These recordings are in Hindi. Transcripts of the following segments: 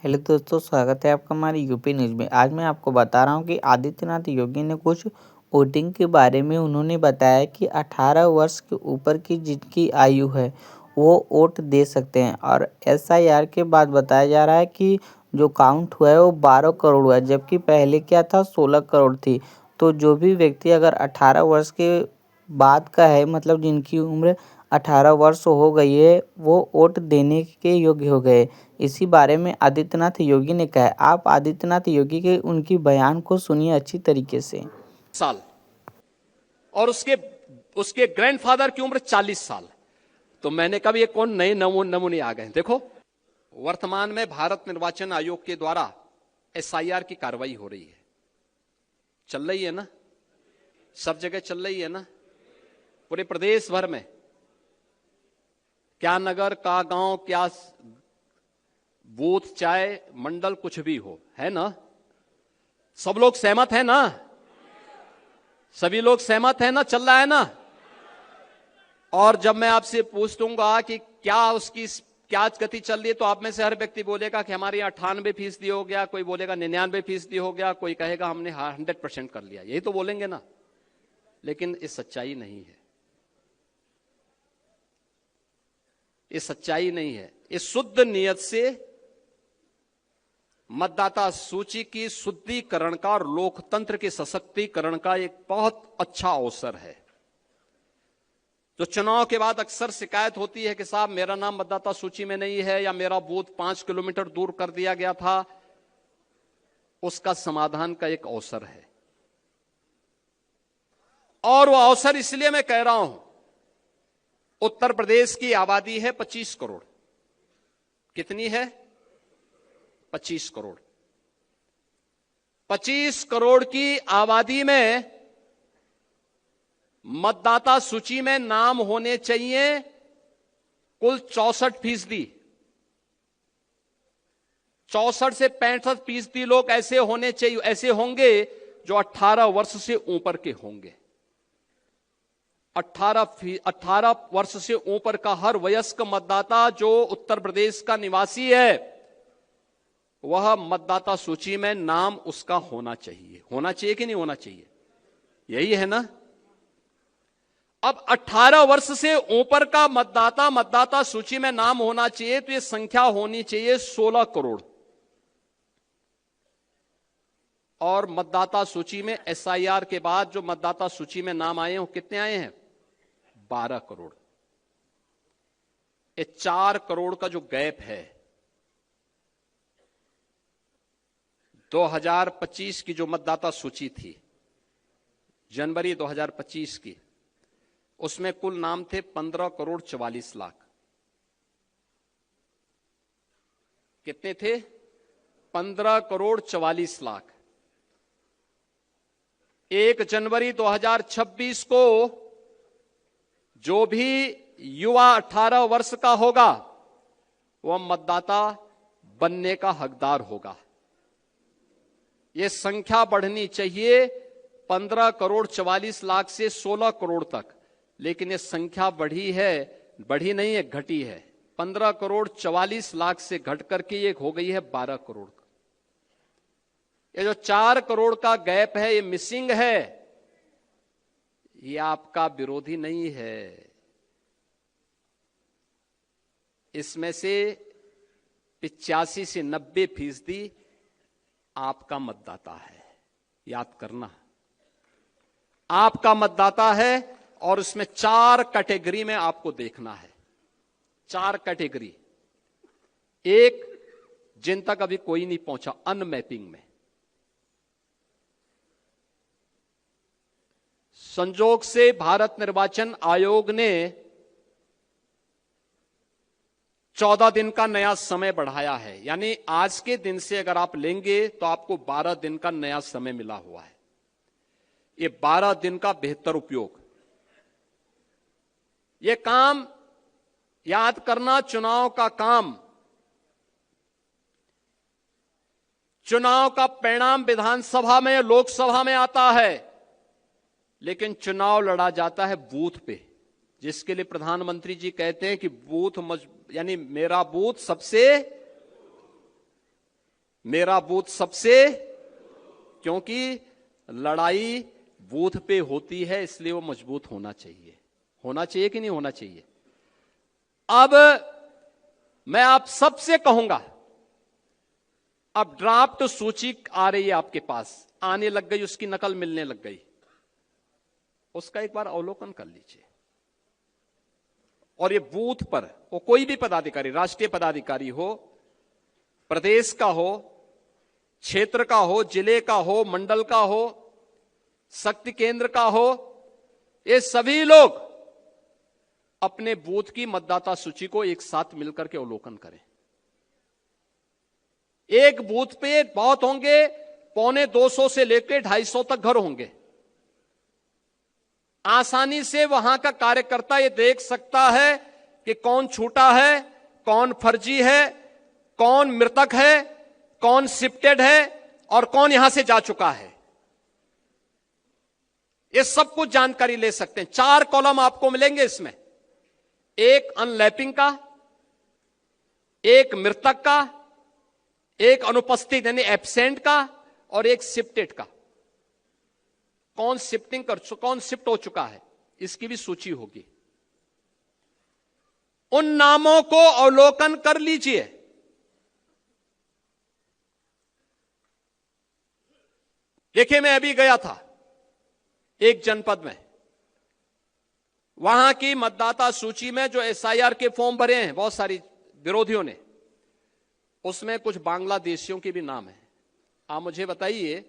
हेलो दोस्तों, स्वागत है आपका हमारे यूपी न्यूज़ में। आज मैं आपको बता रहा हूँ कि आदित्यनाथ योगी ने कुछ वोटिंग के बारे में उन्होंने बताया कि 18 वर्ष के ऊपर की जिनकी आयु है वो वोट दे सकते हैं। और एसआईआर के बाद बताया जा रहा है कि जो काउंट हुआ है वो 12 करोड़ हुआ है, जबकि पहले क्या था 16 करोड़ थी। तो जो भी व्यक्ति अगर 18 वर्ष के बाद का है, मतलब जिनकी उम्र 18 वर्ष हो गई है, वो वोट देने के योग्य हो गए। इसी बारे में आदित्यनाथ योगी ने कहा है। आप आदित्यनाथ योगी के उनकी बयान को सुनिए अच्छी तरीके से। साल और उसके उसके ग्रैंडफादर की उम्र 40 साल। तो मैंने कहा ये कौन नए नमूने आ गए। देखो, वर्तमान में भारत निर्वाचन आयोग के द्वारा एसआईआर की कार्रवाई हो रही है, चल रही है ना, सब जगह चल रही है ना, पूरे प्रदेश भर में, क्या नगर का गांव, क्या बूथ, चाहे मंडल, कुछ भी हो, है ना। सब लोग सहमत है ना, सभी लोग सहमत है ना, चल रहा है ना। और जब मैं आपसे पूछ दूंगा कि क्या उसकी क्या गति चल रही है, तो आप में से हर व्यक्ति बोलेगा कि हमारे यहाँ 98% हो गया, कोई बोलेगा 99% हो गया, कोई कहेगा हमने 100% कर लिया। यही तो बोलेंगे ना, लेकिन ये सच्चाई नहीं है, ये सच्चाई नहीं है। ये शुद्ध नियत से मतदाता सूची की शुद्धिकरण का और लोकतंत्र के सशक्तिकरण का एक बहुत अच्छा अवसर है। जो चुनाव के बाद अक्सर शिकायत होती है कि साहब मेरा नाम मतदाता सूची में नहीं है, या मेरा बूथ 5 किलोमीटर दूर कर दिया गया था, उसका समाधान का एक अवसर है। और वो अवसर इसलिए मैं कह रहा हूं, उत्तर प्रदेश की आबादी है 25 करोड़। कितनी है? 25 करोड़। 25 करोड़ की आबादी में मतदाता सूची में नाम होने चाहिए कुल 64%। 64 से 65% लोग ऐसे होने चाहिए, ऐसे होंगे जो 18 वर्ष से ऊपर के होंगे। 18 वर्ष से ऊपर का हर वयस्क मतदाता जो उत्तर प्रदेश का निवासी है, वह मतदाता सूची में नाम उसका होना चाहिए। होना चाहिए कि नहीं होना चाहिए? यही है ना। अब 18 वर्ष से ऊपर का मतदाता मतदाता सूची में नाम होना चाहिए, तो यह संख्या होनी चाहिए 16 करोड़। और मतदाता सूची में एसआईआर के बाद जो मतदाता सूची में नाम आए हैं वो कितने आए हैं? 12 करोड़। ये 4 करोड़ का जो गैप है, 2025 की जो मतदाता सूची थी, जनवरी 2025 की, उसमें कुल नाम थे 15 करोड़ 44 लाख। कितने थे? 15 करोड़ 44 लाख। 1 जनवरी 2026 को जो भी युवा 18 वर्ष का होगा वह मतदाता बनने का हकदार होगा। यह संख्या बढ़नी चाहिए 15 करोड़ 44 लाख से 16 करोड़ तक, लेकिन यह संख्या बढ़ी है, बढ़ी नहीं है, घटी है। 15 करोड़ 44 लाख से घट करके ये हो गई है 12 करोड़। ये जो 4 करोड़ का गैप है, ये मिसिंग है। ये आपका विरोधी नहीं है, इसमें से 85 से 90% आपका मतदाता है। याद करना, आपका मतदाता है। और उसमें 4 कैटेगरी में आपको देखना है। 4 कैटेगरी। एक, जिन तक अभी कोई नहीं पहुंचा, अनमैपिंग में। संजोग से भारत निर्वाचन आयोग ने 14 दिन का नया समय बढ़ाया है, यानी आज के दिन से अगर आप लेंगे तो आपको 12 दिन का नया समय मिला हुआ है। ये 12 दिन का बेहतर उपयोग। ये काम याद करना, चुनाव का काम, चुनाव का परिणाम विधानसभा में, लोकसभा में आता है, लेकिन चुनाव लड़ा जाता है बूथ पे, जिसके लिए प्रधानमंत्री जी कहते हैं कि बूथ यानी मेरा बूथ सबसे मेरा बूथ सबसे, क्योंकि लड़ाई बूथ पे होती है, इसलिए वो मजबूत होना चाहिए। होना चाहिए कि नहीं होना चाहिए? अब मैं आप सबसे कहूंगा, अब ड्राफ्ट सूची आ रही है आपके पास, आने लग गई, उसकी नकल मिलने लग गई, उसका एक बार अवलोकन कर लीजिए। और ये बूथ पर वो कोई भी पदाधिकारी, राष्ट्रीय पदाधिकारी हो, प्रदेश का हो, क्षेत्र का हो, जिले का हो, मंडल का हो, शक्ति केंद्र का हो, ये सभी लोग अपने बूथ की मतदाता सूची को एक साथ मिलकर के अवलोकन करें। एक बूथ पे बहुत होंगे, 250 से लेकर 250 तक घर होंगे। आसानी से वहां का कार्यकर्ता ये देख सकता है कि कौन छूटा है, कौन फर्जी है, कौन मृतक है, कौन शिफ्टेड है और कौन यहां से जा चुका है। ये सब कुछ जानकारी ले सकते हैं। 4 कॉलम आपको मिलेंगे इसमें, एक अनलैपिंग का, एक मृतक का, एक अनुपस्थित यानी एब्सेंट का और एक शिफ्टेड का। कौन शिफ्टिंग कर, कौन शिफ्ट हो चुका है, इसकी भी सूची होगी। उन नामों को अवलोकन कर लीजिए। देखिए, मैं अभी गया था एक जनपद में, वहां की मतदाता सूची में जो एसआईआर के फॉर्म भरे हैं बहुत सारी विरोधियों ने, उसमें कुछ बांग्लादेशियों के भी नाम है। आप मुझे बताइए,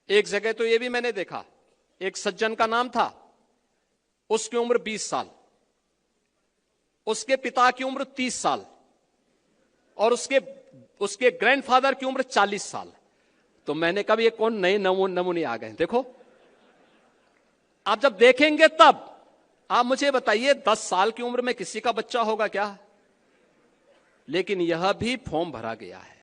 एक जगह तो ये भी मैंने देखा, एक सज्जन का नाम था, उसकी उम्र 20 साल, उसके पिता की उम्र 30 साल और उसके ग्रैंडफादर की उम्र 40 साल। तो मैंने कहा ये कौन नए नमूने आ गए। देखो, आप जब देखेंगे तब आप मुझे बताइए, 10 साल की उम्र में किसी का बच्चा होगा क्या? लेकिन यह भी फॉर्म भरा गया है।